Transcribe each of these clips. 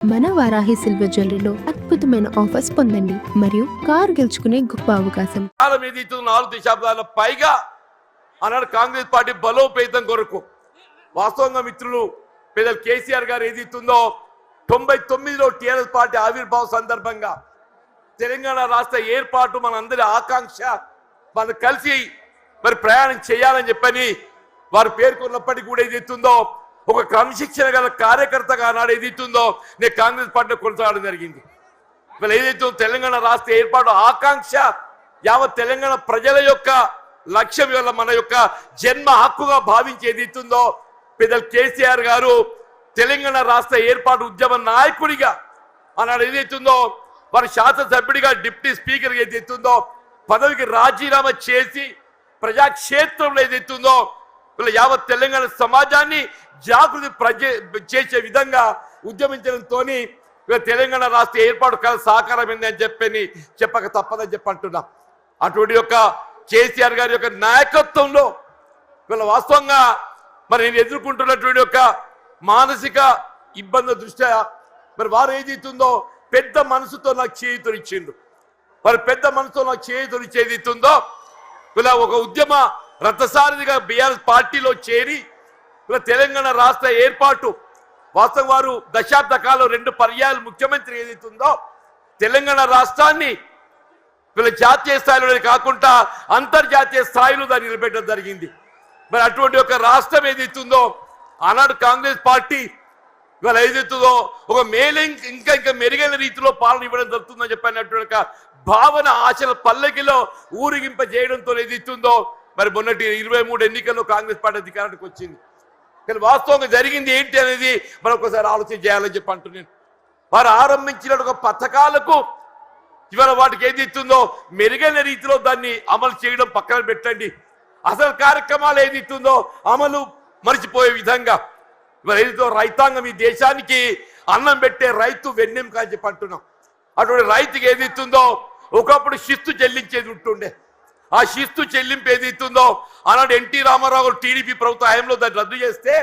మన వారాహి సిల్వర్ జ్యువెలరీలో అద్భుతమైన ఆఫర్స్ పొందండి మరియు కార్ గెలుచుకునే గొప్ప అవకాశం. 4 దశాబ్దాల పైగా ఆనాడు కాంగ్రెస్ పార్టీ బలోపేతం కొరకు వాస్తవంగా మిత్రులు పెద్దలు కేసీఆర్ గారు ఏదైతుందో 99లో టీఆర్ఎస్ పార్టీ ఆవిర్భావ సందర్భంగా తెలంగాణ రాష్ట్ర ఏర్పాటు మనందరి ఆకాంక్ష, మనం కలిసి మరి ప్రయాణం చేయాలని చెప్పని వారు పేర్కొన్నప్పటికీ కూడా ఏదైతుందో ఒక క్రమశిక్షణ గల కార్యకర్తగా ఆనాడు ఏదైతుందో నేను కాంగ్రెస్ పార్టీలో కొనసాగడం జరిగింది. ఇవాళ ఏదైతే తెలంగాణ రాష్ట్ర ఏర్పాటు ఆకాంక్ష యావత్ తెలంగాణ ప్రజల యొక్క లక్ష్యం, ఇవాళ మన యొక్క జన్మ హక్కుగా భావించి ఏదైతుందో పెద్దలు కేసీఆర్ గారు తెలంగాణ రాష్ట్ర ఏర్పాటు ఉద్యమ నాయకుడిగా ఆనాడు ఏదైతుందో వారి శాసనసభ్యుడిగా డిప్యూటీ స్పీకర్ ఏదైతుందో పదవికి రాజీనామా చేసి ప్రజాక్షేత్రంలో ఏదైతుందో వీళ్ళ యావత్ తెలంగాణ సమాజాన్ని జాగృతి చేసే విధంగా ఉద్యమించడంతో తెలంగాణ రాష్ట్ర ఏర్పాటు కల సాకారమైంది అని చెప్పక తప్పదని చెప్పంటున్నా. అటువంటి యొక్క కేసీఆర్ గారి యొక్క నాయకత్వంలో వీళ్ళ వాస్తవంగా మరి నేను ఎదుర్కొంటున్నటువంటి యొక్క మానసిక ఇబ్బంది దృష్ట్యా మరి వారు ఏదైతుందో పెద్ద మనసుతో నాకు చేయుతనిచ్చిండు. మరి పెద్ద మనసుతో నాకు చేయుతనిచ్చేదితుందో ఇలా ఒక ఉద్యమ రథసారథిగా బీఆర్ఎస్ పార్టీలో చేరి ఇలా తెలంగాణ రాష్ట్ర ఏర్పాటు వాస్తవం వారు దశాబ్ద కాలం 2 పర్యాయాలు ముఖ్యమంత్రి ఏదైతుందో తెలంగాణ రాష్ట్రాన్ని వీళ్ళ జాతీయ స్థాయిలో కాకుండా అంతర్జాతీయ స్థాయిలో దాన్ని నిలబెట్టడం జరిగింది. మరి అటువంటి ఒక రాష్ట్రం ఏదైతుందో ఆనాడు కాంగ్రెస్ పార్టీ ఇవాళ ఏదైతుందో ఒక ఇంకా మెరుగైన రీతిలో పాలన ఇవ్వడం జరుగుతుందని చెప్పినటువంటి భావన ఆశల పల్లకిలో ఊరిగింపజేయడంతో ఏదైతుందో మరి మొన్నటి 23 ఎన్నికల్లో కాంగ్రెస్ పార్టీ అధికారానికి వచ్చింది. కానీ వాస్తవంగా జరిగింది ఏంటి అనేది మనం ఒకసారి ఆలోచన చేయాలని చెప్పి అంటున్నాను. వారు ఆరంభించిన ఒక పథకాలకు ఇవాళ వాటికి ఏదైతుందో మెరుగైన రీతిలో దాన్ని అమలు చేయడం పక్కన పెట్టండి, అసలు కార్యక్రమాలు ఏదైతుందో అమలు మరిచిపోయే విధంగా ఇవాళ ఏదైతే రైతాంగం ఈ దేశానికి అన్నం పెట్టే రైతు వెన్నెం కాని చెప్పి అంటున్నాం. అటువంటి రైతుకి ఏదైతుందో ఒకప్పుడు శిస్తు చెల్లించేది ఉంటుండే, ఆ శిస్తు చెల్లింపు ఏదైతుందో అలాంటి ఎన్టీ రామారావు గారు టీడీపీ ప్రభుత్వ హయాంలో దాన్ని రద్దు చేస్తే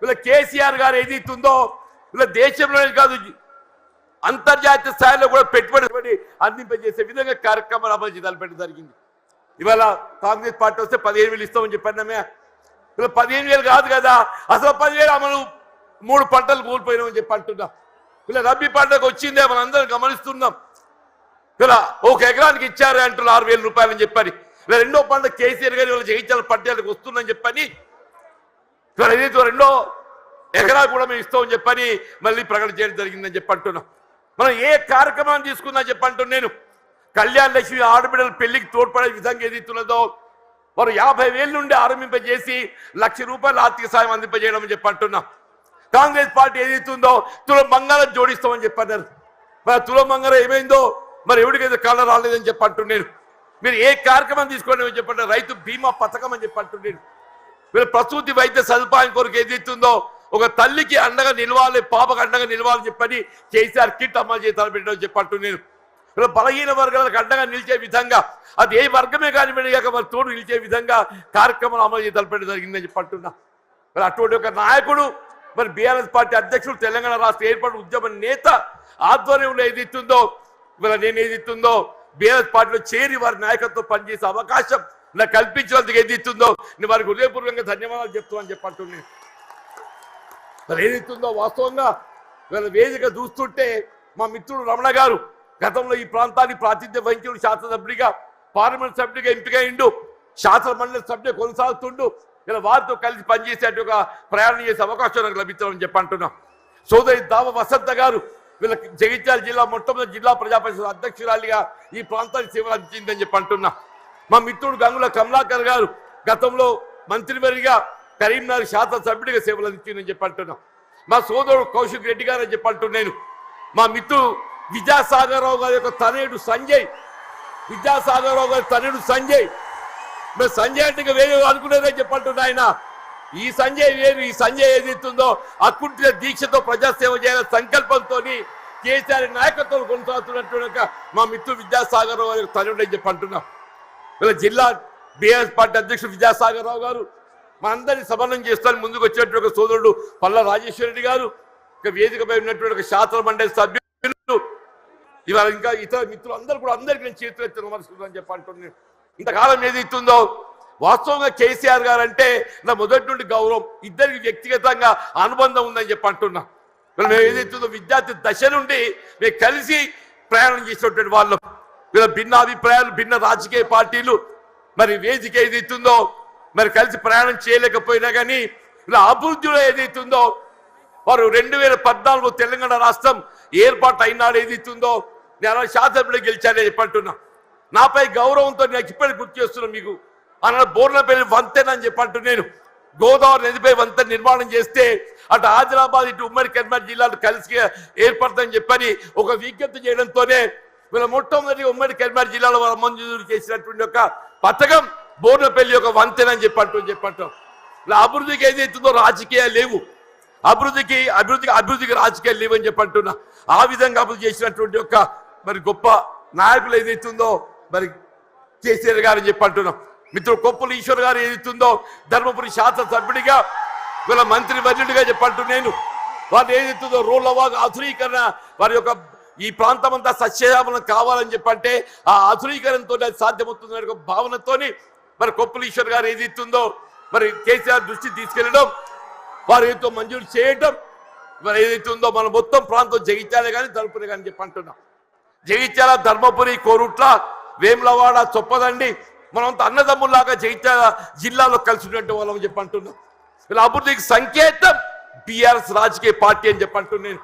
వీళ్ళ కేసీఆర్ గారు ఏదైతుందో వీళ్ళ దేశంలోనే కాదు అంతర్జాతీయ స్థాయిలో కూడా పెట్టుబడి అందింపజేసే విధంగా కార్యక్రమాలు అమలు చేయాలి జరిగింది. ఇవాళ కాంగ్రెస్ పార్టీ వస్తే 15,000 ఇస్తామని చెప్పామే, ఇలా 15,000 కాదు కదా, అసలు 10,000 అమలు 3 పంటలు కోల్పోయినామని చెప్పి అంటున్నాం. ఇలా రబ్బీ పంటకు వచ్చిందే మనం అందరం గమనిస్తున్నాం. ఇలా 1 ఎకరానికి ఇచ్చారు అంటున్నారు 6,000 రూపాయలని చెప్పని. ఇలా 2వ పంట కేసీఆర్ గారి వాళ్ళ జగిత్యాల పట్టణాలకు వస్తుందని చెప్పని ఇలా ఏదైతే 2వ ఎకరా కూడా మేము ఇస్తామని చెప్పని మళ్ళీ ప్రకటన చేయడం జరిగిందని చెప్పి అంటున్నాం. మనం ఏ కార్యక్రమాన్ని తీసుకుందని చెప్పి అంటున్నాను. నేను కళ్యాణ లక్ష్మి ఆడబిడ్డల పెళ్లికి తోడ్పడే విధంగా ఏదైతున్నదో వారు 50,000 నుండి ఆరంభింపజేసి 1,00,000 రూపాయల ఆర్థిక సాయం అందింపజేయడం చెప్పి అంటున్నాం. కాంగ్రెస్ పార్టీ ఏదైతుందో తులం బంగారం జోడిస్తామని చెప్పన్నారు. మరి తులం బంగారం ఏమైందో మరి ఎవరికైతే కళ్ళ రాలేదని చెప్పి అంటున్నాను. మీరు ఏ కార్యక్రమం తీసుకోండి అని చెప్పండి, రైతు బీమా పథకం అని చెప్పి అంటున్నాను. మీరు ప్రసూతి వైద్య సదుపాయం కొరకు ఏదైతుందో ఒక తల్లికి అండగా నిలవాలి, పాపకు అండగా నిలవాలని చెప్పని కేసీఆర్ కిట్ అమలు చేసి తలపెట్టడం చెప్పి అంటున్నాను. ఇలా బలహీన వర్గాలకు అండగా నిలిచే విధంగా అది ఏ వర్గమే కానివ్వక మరి తోడు నిలిచే విధంగా కార్యక్రమాలు అమలు చేసి తలపెట్టడం జరిగిందని చెప్పి అంటున్నా. మరి అటువంటి ఒక నాయకుడు మరి బీఆర్ఎస్ పార్టీ అధ్యక్షుడు తెలంగాణ రాష్ట్ర ఏర్పాటు ఉద్యమ నేత ఆధ్వర్యంలో ఏదైతుందో ఇవాళ నేను ఏదైతుందో బీఆర్ఎస్ పార్టీలో చేరి వారి నాయకత్వం పనిచేసే అవకాశం నాకు కల్పించినందుకు ఏదైతుందో నేను వారికి హృదయపూర్వకంగా ధన్యవాదాలు చెప్తామని చెప్పి అంటున్నాను. మరి ఏదైతుందో వాస్తవంగా వీళ్ళ వేదిక చూస్తుంటే మా మిత్రుడు రమణ గారు గతంలో ఈ ప్రాంతానికి ప్రాతినిధ్యం వహించిన శాసనసభ్యుడిగా, పార్లమెంట్ సభ్యుడిగా ఎంపికైండు, శాసన మండలి సభ్యుడిగా కొనసాగుతుండు. ఇలా వారితో కలిసి పనిచేసే ఒక ప్రయాణం చేసే అవకాశం నాకు లభించాలని చెప్పి అంటున్నాం. సోదరి దావ వసంత గారు వీళ్ళ జగిత్యాల జిల్లా మొట్టమొదటి జిల్లా ప్రజా పరిషత్ అధ్యక్షురాలిగా ఈ ప్రాంతానికి సేవలు అందించిందని చెప్పి అంటున్నా. మా మిత్రుడు గంగుల కమలాకర్ గారు గతంలో మంత్రివర్గిగా కరీంనగర్ శాసనసభ్యుడిగా సేవలు అందించిందని చెప్పి అంటున్నాం. మా సోదరుడు కౌశిక్ రెడ్డి గారు అని చెప్పి అంటున్నాను. మా మిత్రుడు విద్యాసాగరరావు గారి యొక్క తనయుడు సంజయ్, విద్యాసాగరరావు గారి తనయుడు సంజయ్, మరి సంజయ్ అంటే ఇంకా వేరే అనుకునేదని చెప్పంటున్నా. ఆయన ఈ సంజయ్ వేరు, ఈ సంజయ్ ఏదైతుందో అకుంఠిత దీక్షతో ప్రజాసేవ చేయాలనే సంకల్పంతో కేసీఆర్ నాయకత్వం కొనసాగుతున్నట్టు మా మిత్రుడు విద్యాసాగరరావు గారి తనయుడు అని చెప్పి అంటున్నాం. ఇలా జిల్లా బీఆర్ఎస్ పార్టీ అధ్యక్షుడు విద్యాసాగరరావు గారు మనందరినీ సమన్వయం చేస్తాను ముందుకు వచ్చేటువంటి సోదరుడు పల్ల రాజేశ్వర రెడ్డి గారు, వేదికపై ఉన్నటువంటి ఒక శాసన మండలి సభ్యులు ఇవాళ ఇంకా ఇతర మిత్రులు అందరూ కూడా అందరికీ నేను చేతులు ఎత్తి నమస్కరిస్తున్నాను చెప్పి అంటున్నాను. ఇంతకాలం ఏదైతుందో వాస్తవంగా కేసీఆర్ గారు అంటే నా మొదటి నుండి గౌరవం, ఇద్దరికి వ్యక్తిగతంగా అనుబంధం ఉందని చెప్పి అంటున్నా. మేము ఏదైతుందో విద్యార్థి దశ నుండి మేము కలిసి ప్రయాణం చేసినటువంటి వాళ్ళం. వీళ్ళ భిన్న అభిప్రాయాలు, భిన్న రాజకీయ పార్టీలు, మరి వేదిక ఏదైతుందో మరి కలిసి ప్రయాణం చేయలేకపోయినా కానీ ఇలా అభివృద్ధిలో ఏదైతుందో వారు 2014 తెలంగాణ రాష్ట్రం ఏర్పాటు అయినాడు ఏదైతుందో నేను శాసనసభ్యులు గెలిచానని చెప్పంటున్నా. నాపై గౌరవంతో నాకు ఇప్పటికి గుర్తు చేస్తున్నాను మీకు. అన్న బోర్లపల్లి వంతెన అని చెప్పంటూ నేను గోదావరి నదిపై వంతెన నిర్మాణం చేస్తే అటు ఆదిలాబాద్ ఇటు ఉమ్మడి కరీంనగర్ జిల్లాలు కలిసి ఏర్పడతాయని చెప్పని ఒక విజ్ఞప్తి చేయడంతోనే వీళ్ళ మొట్టమొదటి ఉమ్మడి కరీంనగర్ జిల్లాలో మంజూరు చేసినటువంటి ఒక పథకం బోర్లపల్లి ఒక వంతెన అని చెప్పంటాం. ఇలా అభివృద్ధికి ఏదైతుందో రాజకీయాలు లేవు, అభివృద్ధికి రాజకీయాలు లేవని చెప్పంటున్నా. ఆ విధంగా అభివృద్ధి చేసినటువంటి ఒక మరి గొప్ప నాయకులు ఏదైతుందో మరి కేసీఆర్ గారు అని చెప్పంటున్నాం. మిత్రుడు కొప్పుల ఈశ్వర్ గారు ఏదైతుందో ధర్మపురి శాసనసభ్యుడిగా వీళ్ళ మంత్రి వర్యుడిగా చెప్పంటూ నేను వారు ఏదైతుందో రోడ్ల వాగు ఆధునీకరణ వారి యొక్క ఈ ప్రాంతం అంతా సస్యశ్యామలం కావాలని చెప్పంటే ఆ ఆధునీకరణతో అది సాధ్యమవుతుందనే ఒక భావనతోని మరి కొప్పుల ఈశ్వర్ గారు ఏదైతుందో మరి కేసీఆర్ దృష్టి తీసుకెళ్లడం, వారు ఏదో మంజూరు చేయడం, మరి ఏదైతే ఉందో మన మొత్తం ప్రాంతం జగిత్యాల కానీ ధర్మపురి కానీ చెప్పి అంటున్నాం. జగిత్యాల, ధర్మపురి, కోరుట్ల, వేములవాడ, చొప్పదండి మనంతా అన్నదమ్ముల్లాగా జగిత్యాల జిల్లాలో కలిసి ఉన్నట్టు వాళ్ళని చెప్పి అంటున్నాం. ఇలా అభివృద్ధికి సంకేతం బీఆర్ఎస్ రాజకీయ పార్టీ అని చెప్పి అంటున్నాను.